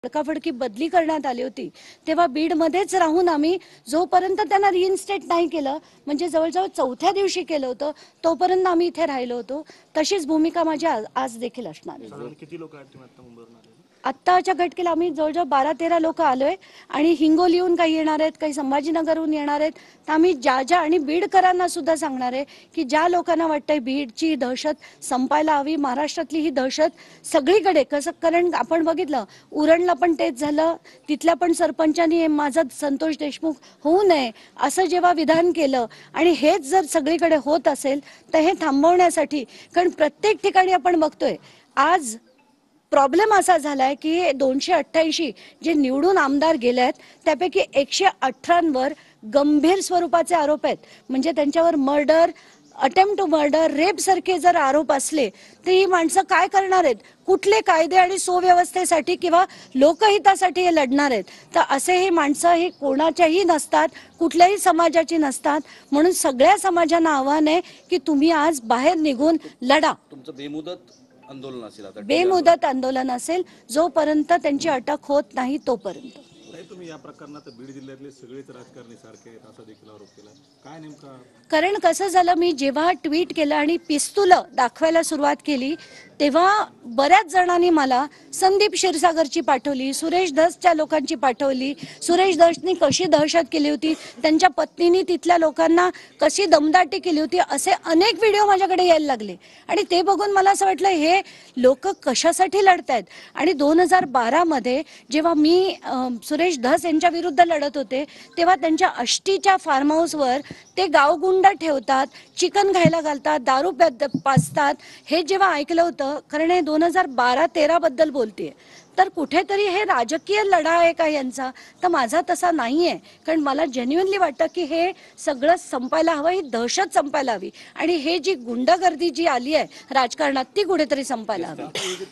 फडकाफडकी बदली करण्यात आली होती तेव्हा बीडमध्येच राहून आम्ही जोपर्यंत त्यांना रिइन्स्टेट नाही केलं, म्हणजे जवळजवळ चौथ्या दिवशी केलं होतं, तोपर्यंत आम्ही इथे राहिलो होतो. तशीच भूमिका माझी आज देखील असणार आहे. किती लोक आहेत तुम्ही आता मुंबईवरून आलेले? आत्ताच्या घटकेला आम्ही जवळजवळ 12-13 लोक आलोय आणि हिंगोलीहून काही येणार आहेत, काही संभाजीनगरहून येणार आहेत. तर आम्ही ज्या आणि बीडकरांना सुद्धा सांगणार आहे की ज्या लोकांना वाटतंय बीडची दहशत संपायला हवी, महाराष्ट्रातली ही दहशत सगळीकडे कसं, कारण आपण बघितलं उरणला पण तेच झालं, तिथल्या पण सरपंचांनी माझा संतोष देशमुख होऊ नये असं जेव्हा विधान केलं आणि हेच जर सगळीकडे होत असेल तर हे थांबवण्यासाठी, कारण प्रत्येक ठिकाणी आपण बघतोय आज प्रॉब्लेम असा झालाय की 288 जे निवडून आमदार गेले आहेत त्यापैकी 118वर गंभीर स्वरूपाचे आरोप आहेत. म्हणजे त्यांच्यावर murder, attempt to murder, rape सारखे जर आरोप असले तर ही माणसं काय करणार आहेत? कुठले कायदे आणि सुव्यवस्थेसाठी किंवा लोकहितासाठी हे लढणार आहेत? तर असे ही माणसं ही कोणाच्याही नसतात, कुठल्याही समाजाची नसतात. म्हणून सगळ्या समाजांना आव्हान आहे की तुम्ही आज बाहेर निघून लढा. तुमचं बेमुदत आंदोलन असेल, आता बेमुदत आंदोलन असेल जोपर्यंत त्यांची अटक होत नाही तोपर्यंत. तुम्ही या प्रकरणात बीड जिल्ह्यातले सगळेच राजकारणी सारखे आहेत असा देखील आरोप केला, काय नेमका? कारण कसं झालं, मी जेव्हा ट्विट केलं आणि पिस्तूल दाखवायला सुरुवात केली तेव्हा बऱ्याच जणांनी मला संदीप क्षीरसागरची पाठवली, सुरेश धसच्या लोकांची पाठवली, सुरेश धसनी कशी दहशत केली होती, त्यांच्या पत्नीने तिथल्या लोकांना कशी दमदाटी केली होती, असे अनेक व्हिडिओ माझ्याकडे यायला लागले. आणि ते बघून मला असं वाटलं हे लोक कशासाठी लढतायत. आणि 2012 मध्ये जेव्हा मी सुरेश धस यांच्या विरुद्ध लढत होते तेव्हा त्यांच्या आष्टीच्या फार्म हाऊसवर ते गावगुंड ठेवतात, चिकन खायला घालतात, दारू पाजतात, हे जेव्हा ऐकलं होतं, कारण हे 2012-13 बद्दल बोलतेय, तर कुठेतरी हे राजकीय लढा आहे का यांचा? तर माझा तसा नाहीये. कारण मला जेन्युइनली वाटतं की हे सगळं संपायला हवं, ही दहशत संपायला हवी आणि हे जी गुंडगर्दी जी आली आहे राजकारणात ती कुठेतरी संपायला हवी.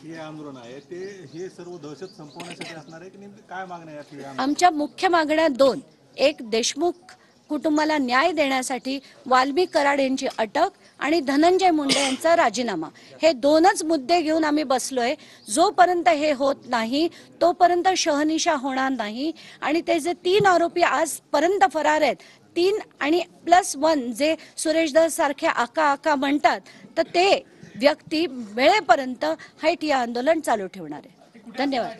हे आंदोलन आहे ते हे सर्व दहशत संपवण्यासाठी असणार आहे की नेमकी काय मागण्या आहेत? आमच्या मुख्य मागण्या दोन. एक, देशमुख कुटुंबाला न्याय देण्यासाठी वाल्मिक कराड यांची अटक आणि धनंजय मुंडे यांचा राजीनामा, हे दोनच मुद्दे घेऊन आम्ही बसलोय. जोपर्यंत हे होत नाही तोपर्यंत शहनिशा होणार नाही. आणि ते जे 3 आरोपी आजपर्यंत फरार आहेत, 3 आणि +1 जे सुरेश धस सारखे आका म्हणतात, तर ते व्यक्ती वेळेपर्यंत हे आंदोलन चालू ठेवणार आहे. धन्यवाद.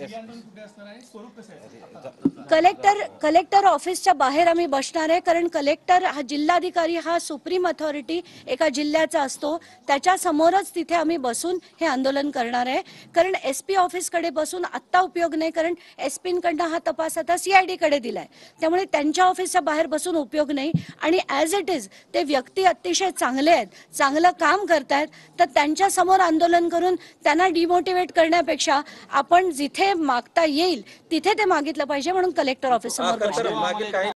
कलेक्टर ऑफिसच्या बाहेर आम्ही बसणार आहे, कारण कलेक्टर हा, जिल्हाधिकारी हा सुप्रीम अथॉरिटी एका जिल्ह्याचा असतो, त्याच्या समोरच तिथे आम्ही बसून हे आंदोलन करणार आहे. कारण SP ऑफिसकडे बसून आत्ता उपयोग नाही, कारण SP-कडनं हा तपास आता CID कडे दिलाय, त्यामुळे त्यांच्या ऑफिसच्या बाहेर बसून उपयोग नाही. आणि ॲज इट इज ते व्यक्ती अतिशय चांगले आहेत, चांगलं काम करतायत, तर त्यांच्या समोर आंदोलन करून त्यांना डिमोटिवेट करण्यापेक्षा आपण जिथे मागता येईल तिथे ते मागितलं पाहिजे. म्हणून कलेक्टर ऑफिस समोर बसणार.